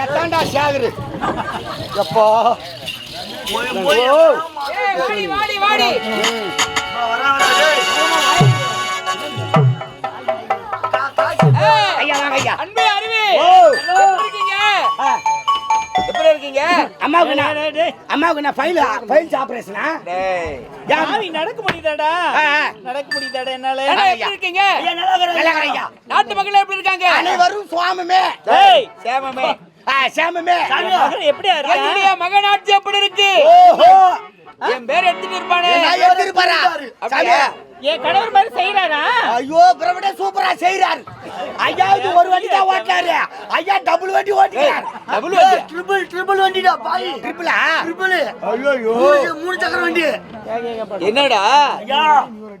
எத்தாண்டா சேகரு எப்பா வாடி வாடி வாடி ஐயா வாங்க ஐயா. அன்பே அறிவே எப்படி இருக்கீங்க? அம்மாவுக்கு நான் ஃபைல் ஆபரேஷனா நடக்க முடியுதாடா? நடக்க முடியுதாடா என்னால? எப்படி இருக்கீங்க? நாட்டு மக்கள் எப்படி இருக்காங்க? அனைவரும் சுவாமமே சேமமே சேமமே எப்படியா என்னுடைய மகனாட்சி எப்படி இருக்கு? என் பேர் எடுத்துட்டு இருப்பானே எடுத்துருப்பாரா அப்படியா? என் கணவர் மாதிரி செய்யறாரா? ஐயோ பிரபட சூப்பரா செய்யறாரு. ஐயாவது ஒரு வண்டி தான் ஓட்டுறாரு, ஐயா டபுள் வண்டி ஓட்டுறாரு. டபுள் வண்டி ட்ரிபிள் வண்டிடா பாய். ட்ரிபிளா? ட்ரிபிள். ஐயோ மூணு சக்கர வண்டி. என்னடா ஐயா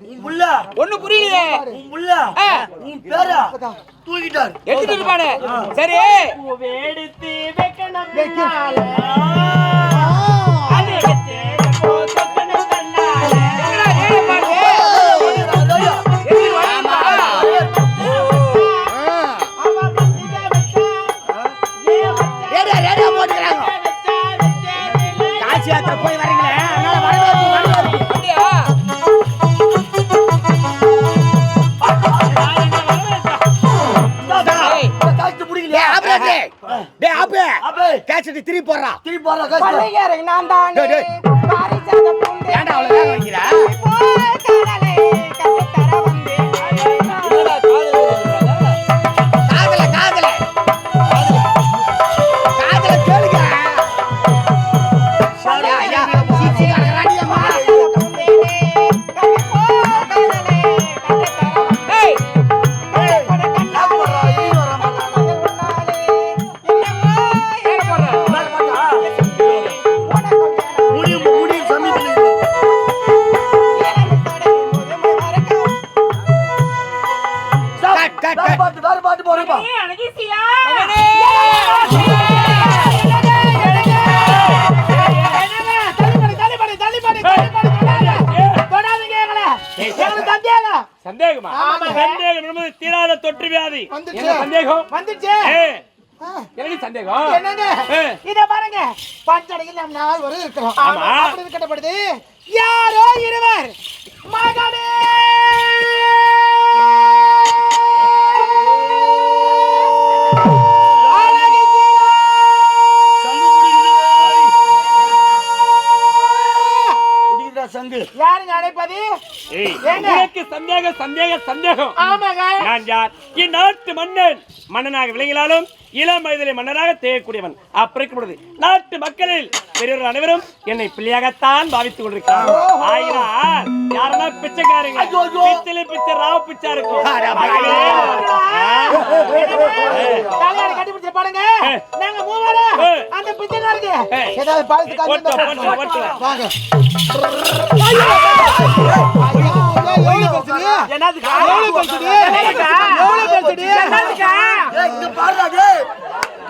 உன் புள்ள ஒண்ணு புரியலையே. உன் புள்ள உன் பேரா தூக்கிட்டார் எடுத்துட்டு இருப்பானே. சரி எடுத்து வைக்கணும் பின்னால. அது வச்சு போசக்கணும் தன்னால. என்னடா ஏழை பாருங்க. ரேடியா போட்டுக்கிறாங்க. காசி யாத்திரை போய் வரீங்களே, அதனால வரவேற்பு. அப்படியா? திருப்பி போடுறா பள்ளிக்காரங்க நான் தான் பாரிசாத பூண்டு ஏன்டா அவ்வளவு வேகம் வைக்கிறா? கடலை கட்டுத்தர வந்து என்னடா காதல கேளுங்க. ஐயா, சீச்சி கரகராடியம்மா. ஏய் பாட்டு போறப்பா. அழகிசியா சந்தேகமா? சந்தேகம் என்பது தீராத தொற்று வியாதி. என்ன சந்தேகம்? வந்துச்சு எனக்கு சந்தேகம். என்னங்க இத பாருங்க, பஞ்சடையில் நம்ம 4 பேர் இருக்கிறோம். ஆமா. அப்படி கட்டப்படுது. யாரோ இருவர் மகனே சங்கு யாருங்க அழைப்பது? சந்தேகம். ஆமாங்க. நான் யார்? இந்நாட்டு மன்னனாக விளங்கினாலும் இளம் வயதிலே மன்னராக தேயக்கூடியவன். அப்படி நாட்டு மக்களில் பெரியவர்கள் அனைவரும் என்னை பிள்ளையாகத்தான் பாவித்துக் கொண்டிருக்கிறார். ஆயினால் யாருன்னா பிச்சைக்காரங்க, பிச்சை ராவ பிச்சா இருக்கும். கட்டிப்பிடிச்ச பாருங்க, நாங்க மூவரும் அந்த பிச்சைக்காரங்க ஏதாவது பாலத்து காமிங்க. வாங்க. என்னதுக்கா? இங்க பாருடா டேய்,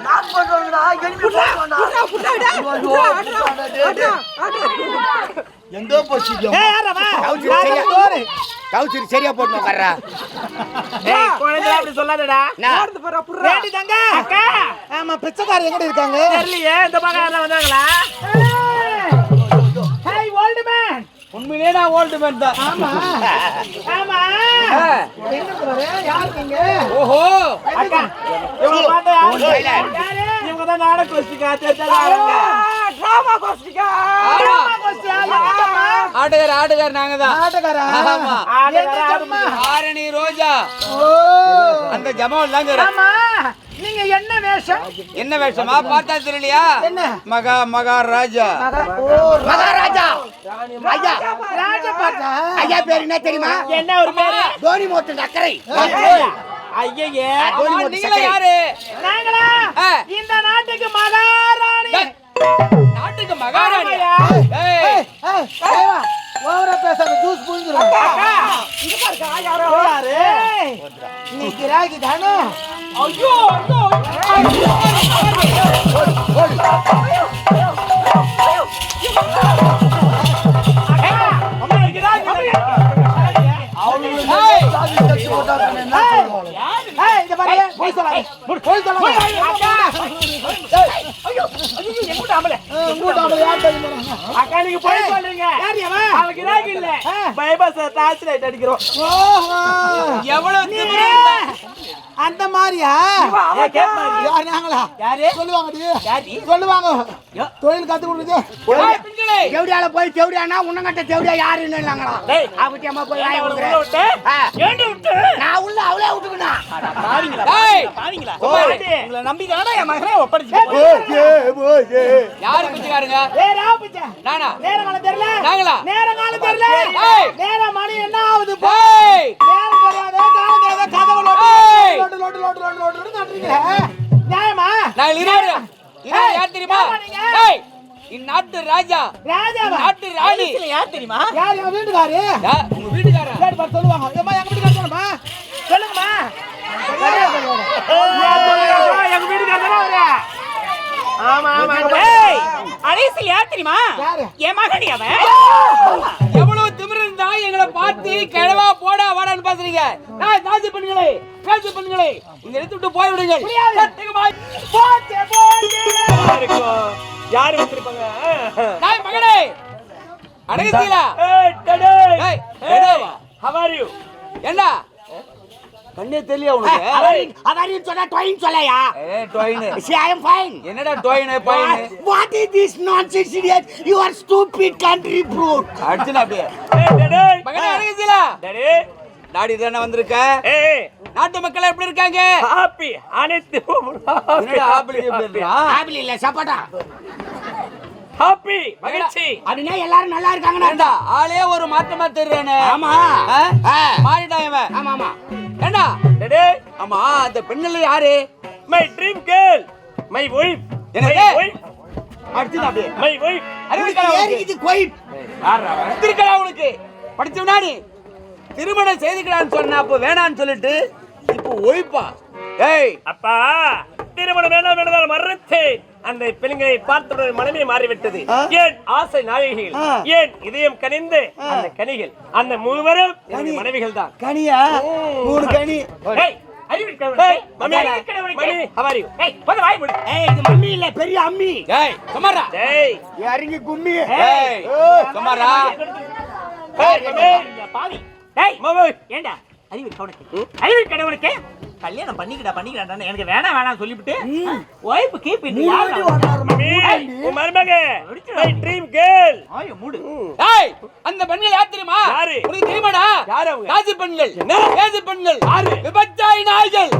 நான் பண்றேன்டா, எனக்கு போடுடா. எங்க போச்சிங்க? கவுச்சரி சரியா போட்டு உட்கார்றா. ஏய் குழந்தை அப்படி சொல்லாதடா. போறது போற புறா. ரெடி தங்க. அக்கா. ஆமா, பிச்சைக்காரங்க எங்க இருக்காங்க? தெரியலையே, இந்த பக்கம் வந்தாங்களா? Hey old man. உண்மையிலே நான் ஓல்டு மேன் தான். ஆமா. ஆமா. எங்க போறே? யார் நீங்க? ஓஹோ அக்கா இவங்க பாத்தா யாரு? இவங்க தான் நாடக கோஷ்டிக்கா தெரிஞ்சாங்க. டிராமா கோஸ்டிகா. டிராமா கோஷ்டியா? ஆடுகார் நாங்க தான். ஆட்டக்காரா? ஆமா. ஆடுமா. ஆரணி ரோஜா ஓ. அந்த ஜமால் தாங்க. ஆமா. நீங்க என்ன வேஷம்? என்ன வேஷமா? பார்த்தா தெரியலையா? என்ன? மகாராஜா. மகாராஜா ஐயா, ராஜ பாட்டா. ஐயா பேர் என்ன தெரியுமா? என்ன ஒரு பேரு? தோனி மோட்டு அக்கறை. ஐயே நீங்க யாரு? நாங்களா இந்த நாட்டுக்கு மகாராணி. நாட்டுக்கு மகாராணி. ஏய் வா, ஓவரா பேசாத, ஜூஸ் புடிஞ்சிரும். இங்க பாருங்க, யாரோ யாரு? நீ கிராக்கி தானே? ஐயோ இங்க பாருங்க, போய் சொல்லாத. போய் சொல்லாத. ஐயோ எங்கூட்ட ஆம்பளை கூட்டாம யார் தெரியுமா? அக்கா நீங்க போய் சொல்றீங்க யார் அவன்? அவன் கிராக்கி இல்ல பைபாஸ் டார்ச் லைட் அடிக்கிறோம் ஓஹோ. எவ்வளவு நீ திமிரு இருந்தா- அந்த மாதிரியா? அவன் கேட்பாங்க யார் நாங்களா? யாரு? சொல்லுவாங்கடி. யாரு? சொல்லுவாங்க. தொழில் கத்து கொடுக்குது. ஏய், பெண்களே, தேவடியால போய் தேவடியானா உன்னங்கட்ட தேவடியா யாருன்னு இல்லங்கடா. டேய் அவட்டியம்மா போய் வாய் உள்ள கொடுக்குறேன். விட்டு ஏண்டி விட்டு நான் உள்ள அவளே விட்டுக்கணும். பாவீங்களா ஏய், பாவீங்களா ஓய். உங்களை நம்பி தானே என் மகனை ஒப்படைச்சு யாரு பிச்சைக்காரங்க? ஏய் ராபிச்சா. நானா? நேரங்காலம் தெரியல. நாங்களா? நேரங்காலம் தெரியல. ஏய். நேரம் மணி என்ன ஆகுது? ஏய், நேரம் தெரியாத, காலம் தெரியாத, கதவு ஏய். லோட்டு நட்டுறீங்க. நியாயமா? நாங்கள் இருவரும் யார் தெரியுமா? யாரா நீங்க? ஏய், இந்நாட்டு ராஜா, ராஜாவா? நாட்டு ராணி. யார் தெரியுமா யார் எங்க வீட்டுக்காரு? யார்? உங்க வீட்டுக்காரன். கேட்டு பார்த்து சொல்லுவாங்க. ஏம்மா எங்க வீட்டுக்காரர் சொல்லுமா? சொல்லுங்கம்மா. எங்க வீட்டுக்கு வந்தா ஆமா ஆமா ஏய், அலேசில் யார் தெரியுமா யாரு? என் மகனி அவன் எவ்வளவு திமிரு இருந்தா எங்களை பார்த்து கிழவா போடா வாடான்னு பேசுறீங்க? நான் தாசி பண்ணுங்களே, பேசி பண்ணுங்களே, இந்த இடத்தை விட்டு போய் விடுங்கள். சத்தியமாய் போச்சு, போச்சு. யாரு வச்சிருப்பாங்க நாய் மகனே, அடங்குறீங்களா? ஏய் டடே ஏய், டேடேவா? how are you என்ன கண்ணே தெரியல உனக்கு? அதாரின்னு சொன்னா டொயின் சொல்லையா. ஏய், டொயினு. See, I am fine. என்னடா டொயினு பையனு? What is this nonsense, idiot? You are stupid country brute. அடிச்சுனா அப்படியே. ஏய் டடே மகனே, அடங்குறீங்களா? டடே நாடி தானே வந்திருக்க? ஏய் நாட்டு மக்கள் எப்படி இருக்காங்க? ஹாப்பி அனைத்து என்னடா ஆப்பிள் எப்படி இருக்கா? ஆப்பிள் இல்ல சப்போட்டா. ஹாப்பி மகிழ்ச்சி அப்படின்னா எல்லாரும் நல்லா இருக்காங்கன்னு ஏண்டா, அர்த்தம். ஆளே ஒரு மாற்றமா தெரிறானே. ஆமா. ஆ. மாறிட்டான் இவன். ஆமா ஆமா. ஏண்டா, டடே ஆமா அந்த பெண்ணுல யாரு? My dream girl my wife என்னது? வைஃப் அடிச்சுனா அப்படியே. மை வைஃப் அறிவிக்கல உனக்கு. ஏறிக்குது கோய். திருக்கடா உனக்கு. படிச்சவனா நீ? திருமணம் செய்துக்கலான்னு சொன்ன அப்ப வேணான்னு சொல்லிட்டு இப்போ ஒய்ப்பா. ஏய், அப்பா திருமணம் வேண்டாம் என்றால் மறுத்தேன். அந்த பெண்களை பார்த்தவுடன் மனமே மாறிவிட்டது. ஏன் ஆசை நாயகிகள், ஏன் இதயம் கனிந்து அந்த கனிகள், அந்த மூவரும் என்னுடைய மனைவிகள் தான். கனியா? 3 கனி. ஏய் mummy mummy how are you ஏய் போய் வாய் மூடு. ஏய் இது மம்மி இல்ல பெரிய அம்மி. ஏய், சும்மாடா. ஏய் இறங்கி கும்மி. ஏய், சும்மாடா. ஏய் மம்மி பாவி ஏய் மம்மி ஏண்டா அறிவு கவனக்கு அறிவு கடவுளுக்கு கல்யாணம் பண்ணிக்கிடா எனக்கு வேணாம் சொல்லிவிட்டு வைஃப் கீப் இன் மம்மி உன் மருமக மை ட்ரீம் கேர்ள் ஆயோ மூடு. ஏய், அந்த பெண்கள் யார் தெரியுமா? யாரு? உனக்கு தெரியுமாடா? யாரு அவங்க? தாசி பெண்கள். என்ன? தாசி பெண்கள். யாரு? விபச்சாரி நாய்கள்.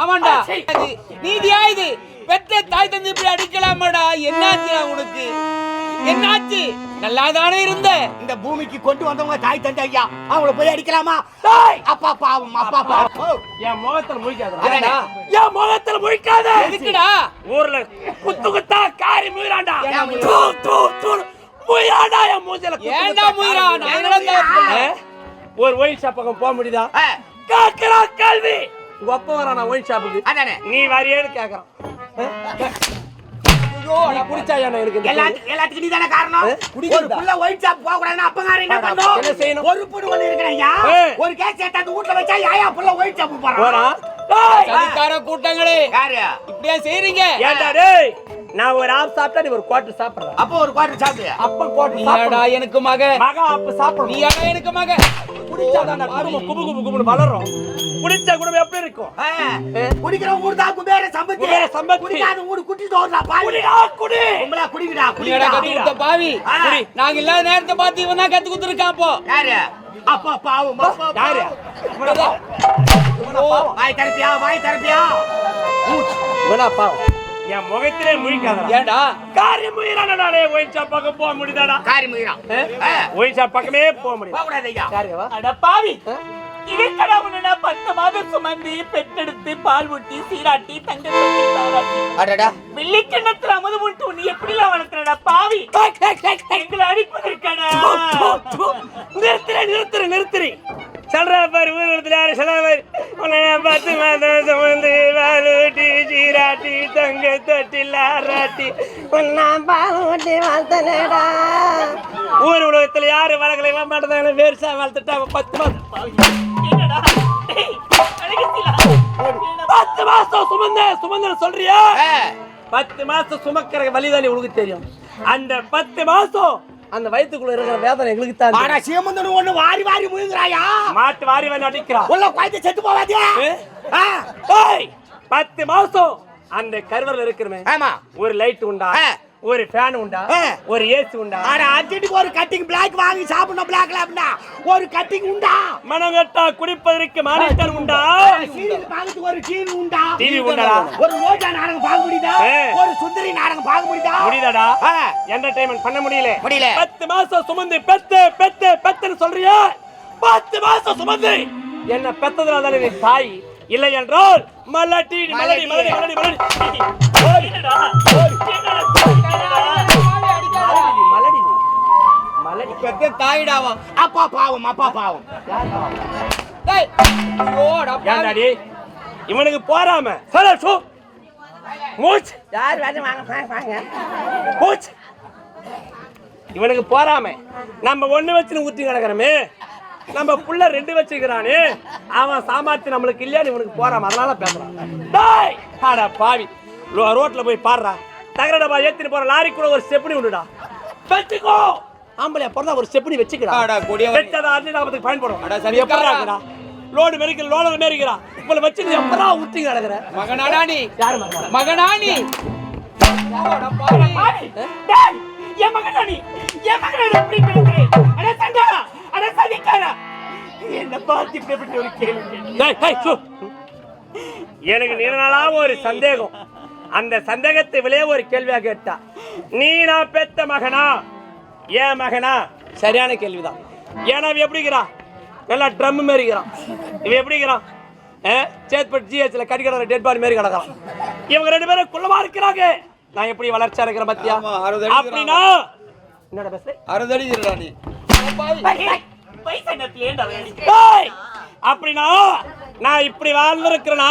ஆமாண்டா. சரி. அது நீதியா இது? பெற்ற தாய் தந்தை இப்படி அடிக்கலாமாடா? என்னாச்சுடா உனக்கு? என்னாச்சு? நல்லாதானே இருந்த? இந்த பூமிக்கு கொண்டு வந்தவங்க தாய் தந்தை ஐயா அவங்கள போய் அடிக்கலாமா? டேய் அப்பா பாவம் அப்பா பாவம். என் முகத்துல முழிக்காத. அடடா. என் முகத்துல முழிக்காத. எதுக்குடா? ஊர்ல குத்து குத்தா காரி முயறாண்டா. ஏன் முயிறா? தூ தூ தூ முயறாண்டா என் மூஞ்சில குத்து ஏன்டா குத்தா முயிறா? காரி நான் என்னடா தப்பு பண்ணேன்? ஒரு ஒயின் ஷாப் பக்கம் போக முடியுதா? ஆ, கேக்குறா கேள்வி. உங்க அப்பா வரானா ஒயின் ஷாப்புக்கு? அதானே. நீ வரையேன்னு கேக்குறான். நீ குடிச்சா என்ன எனக்கு இந்த கேள்வி? எல்லாத்துக்கும் நீதானே காரணம். ஒரு குடிக்கிறதா? புள்ள ஒயிட் ஷாப் போக கூடாதுன்னா அப்பங்காரன் என்ன பண்ணணும்? என்ன செய்யணும்? பொறுப்புன்னு ஒண்ணு இருக்கிறேன் ஐயா. ஏய். ஒரு கேஸ் எடுத்து வீட்டுல வச்சா யாயா புள்ள ஒயிட் ஷாப் போறான். போறான். டேய் சதிகார கூட்டங்களே, யாரு? இப்படியா செய்றீங்க? ஏண்டா டேய் நான் ஒரு ஆப் சாப்பிட்டா நீ ஒரு குவார்ட்டர் சாப்பிடுற. அப்போ ஒரு குவார்டர் சாப்பிடு. அப்ப குவார்ட்டர் நீயாடா சாப்பிடு. எனக்கு மக? மகா அப்ப சாப்பிடு. நீயாடா எனக்கு மக? குடிச்சாதான் குடும்பம் குபு குபு குபுன்னு வளரும். குடிச்சா குடும்பம் எப்படி இருக்கும்? குடிக்கிறவங்க ஊர் தான் குபேர சம்பத்தி. குபேர சம்பத்தி. குடிக்காத ஊரு குட்டிட்டு வரா பாவி. குடிடா குடி. உங்களா குடிங்கடா நீயாடா கத்து குடிங்கடா. கொடுத்த பாவி? குடி. நாங்க இல்லாத நேரத்தை பார்த்து இவன் தான் கத்து கொடுத்துருக்கான். அப்போ யாரு? அப்பா பாவம் அப்பா யாரு? இவனதான். வாய் தரப்பியா. இவனா பாவம். என் முகத்திலே முழிக்காதடா. ஏன்டா? காரியம் முயறானே நானே ஒயின் ஷாப் பக்கம் போக முடியுதாடா? காரி முயிரா. ஒயின் ஷாப் பக்கமே போக முடியும். போக கூடாது ஐயா. யாருவா? அட பாவி இதற்கடா உன்னை 10 மாதம் சுமந்து பெற்றெடுத்து பால் ஊட்டி சீராட்டி தங்க தொட்டி தாராட்டி அடடா. வெள்ளிக்கிண்ணத்துல அமுது விட்டு உன்னை எப்படிலாம் வளர்க்கிறடா பாவி எங்களை அடிப்பதற்கடா நிறுத்துறி சொல்ற பாரு ஊர்வலத்துல யாரு சொல்ல பாரு உன்னை 10 மாதம் சுமந்து வாலூட்டி சீராட்டி தங்க தொட்டில் ஆராட்டி உன்னா பாலூட்டி வளர்த்தனடா. ஊர் உலகத்துல யாரு வளர்க்கல மாட்டேன் வேர்சா வளர்த்துட்டா 10 மாதம் என்னடா டேய், அழகத்திலா. சுமந்தன சொல்றியா? 10 மாசம் சுமக்கிற வலிதானே உனக்கு தெரியும். அந்த 10 மாசம் அந்த வயித்துக்குள்ள இருக்கிற வேதனை எங்களுக்கு தான். ஆனா சீமந்தன் ஒண்ணு வாரி வாரி முழுங்குறாயா? மாட்டு வாரி வாரி அடிக்கிறா. உள்ள குழந்தை செத்து போவாதே. 10 மாசம் அந்த கருவறையில இருக்கிறமே. ஆமா. ஒரு லைட் உண்டா? ஒரு ஃபேன் உண்டா? ஒரு ஏசி உண்டா? ஆனா அர்ஜென்ட்டுக்கு ஒரு கட்டிங் பிளாக் வாங்கி சாப்பிடணும். பிளாக் லேப்னா ஒரு கட்டிங் உண்டா? மனங்கட்டா குடிப்பதற்கு மானிட்டர் உண்டா? சீரியல் பார்க்கிறதுக்கு ஒரு டிவி உண்டா? டிவி உண்டா? ஒரு ரோஜா நாடகம் பார்க்க முடியுதா? ஒரு சுந்தரி நாடகம் பார்க்க முடியுதா? முடியுதாடா? என்டர்டெயின்மென்ட் பண்ண முடியல. 10 மாசம் சுமந்து பெத்துன்னு சொல்றியா? 10 மாசம் சுமந்து என்ன பெத்ததுனால தானே நீ தாய். இல்லை என்றால் மலடி மலடி மலடி மலடி மலடி மலடி மலடி பெத்த தாயிடாவா? அப்பா பாவம், அப்பா பாவம். டேய் ஐயோடா ஏன்டாடி இவனுக்கு போறாம சரி சோ மூச் யார் வேணும் வாங்க மூச் இவனுக்கு போறாம நம்ம ஒண்ணு வச்சு ஊத்தி கிடக்குறமே. நம்ம புள்ள 2 வச்சிருக்கிறானே. அவன் சாமர்த்தி நம்மளுக்கு இல்லையா? இவனுக்கு போறாம அதனால பேசுறான். டேய் அட பாவி, ரோட்ல போய் பாடுறா. தகர டப்பா ஏத்திட்டு போற லாரி கூட ஒரு ஸ்டெப்னி உண்டுடா. வெச்சுக்கோ. ஆம்பளையா பிறந்தா ஒரு ஸ்டெப்னி வெச்சுக்கடா. வெச்சதா அண்ணி நாமத்துக்கு பயன்படும். அட சரி எப்படா இருக்கடா? லோடு மெரிக்கல் லோடு மேரிக்கிறா. இப்ப வச்சு நீ எப்படா ஊத்தி கிடக்குற? மகனாடா நீ? யார் மகனா? மகனா நீ? அட பாவி. டேய் என் மகனா நீ? என் மகனா எப்படி பேசுறே? அட சண்டா, அட சதிக்காரா. என்ன பார்த்து இப்படி ஒரு கேள்வி. டேய் டேய் சு. எனக்கு நீனாலா ஒரு சந்தேகம். அந்த சந்தேகத்தை விளைய ஒரு கேள்வியா கேட்டா, நீ நான் பெத்த மகனா ஏன் மகனா? சரியான கேள்விதான். ஏன்னா இவன் எப்படிங்கிறான்? நல்லா ட்ரம் மாரிக்கிறான். இவன் எப்படிங்கிறான்? சேத்பட் ஜிஹெச்ல கடிக்கிற டெட் பாடி மாரி கிடக்கிறான். இவங்க 2 பேரும் குள்ளமா இருக்கிறாங்க. நான் எப்படி வளர்ச்சியா இருக்கிற பத்தியா? அப்படின்னா என்னடா பேச? 60 அடி இருடா நீ. பைசா நெட்ல ஏண்டா வேடிக்கை? டேய் அப்படின்னா நான் இப்படி வாழ்ந்திருக்கிறேனா?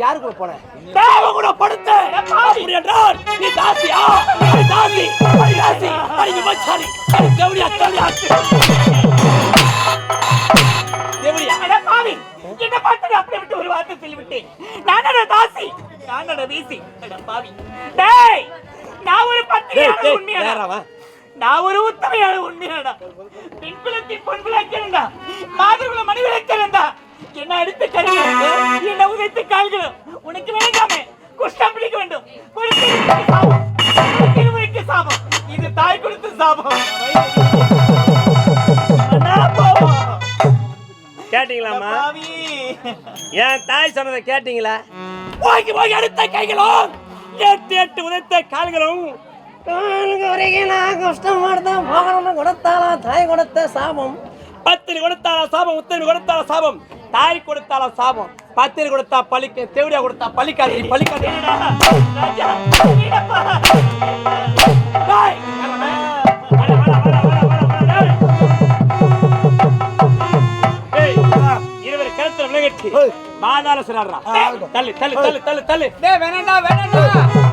யாரு கூட போனேன்? தேவ கூட படுத்த. அப்படி என்றால் நீ தாசியா? நீ தாசி, நீ தாசி, நீ விமர்சனி, நீ தேவடியா தேவடியா தேவடியா. அட பாவி, என்ன பார்த்து அப்படியே விட்டு ஒரு வார்த்தை சொல்லிவிட்டேன். நானடா தாசி, நானடா வீசி. அட பாவி. டேய் நான் ஒரு பத்திரிகையாளர் உண்மையாடா. நான் ஒரு உத்தமையான உண்மையாடா. பெண்குலத்தின் பொன்விளக்கிறேன்டா. மாதிரிக்குள்ள மணி விளக்கிறேன்டா. என்ன அடுத்து கருங்க, என்ன உதைத்து கால்களும் உனக்கு வேண்டாமே. குஷ்டம் பிடிக்க வேண்டும். திருமுறைக்கு சாபம். இது தாய் கொடுத்த சாபம். கேட்டீங்களாமா? என் தாய் சொன்னதை கேட்டீங்களா? போய் போய் அடுத்த கைகளும் 8 உதைத்த கால்களும் கஷ்டம் மாடுதான் போகணும்னு கொடுத்தாலா தாய் கொடுத்த சாபம். 10 கொடுத்தால சாபம், 30 கொடுத்தால சாபம், தாய் கொடுத்தால சாபம், 10 கொடுத்தா பலிக்க, தேவடியா கொடுத்தா பலிக்காது. பலிக்காது. ராஜா நீடப்பா. டேய் இருவர் கருத்துல விலகட்டி பாதாள சிறாரா. தள்ளு தள்ளு தள்ளு தள்ளு தள்ளு. டேய் வேணாம்டா வேணாம்டா.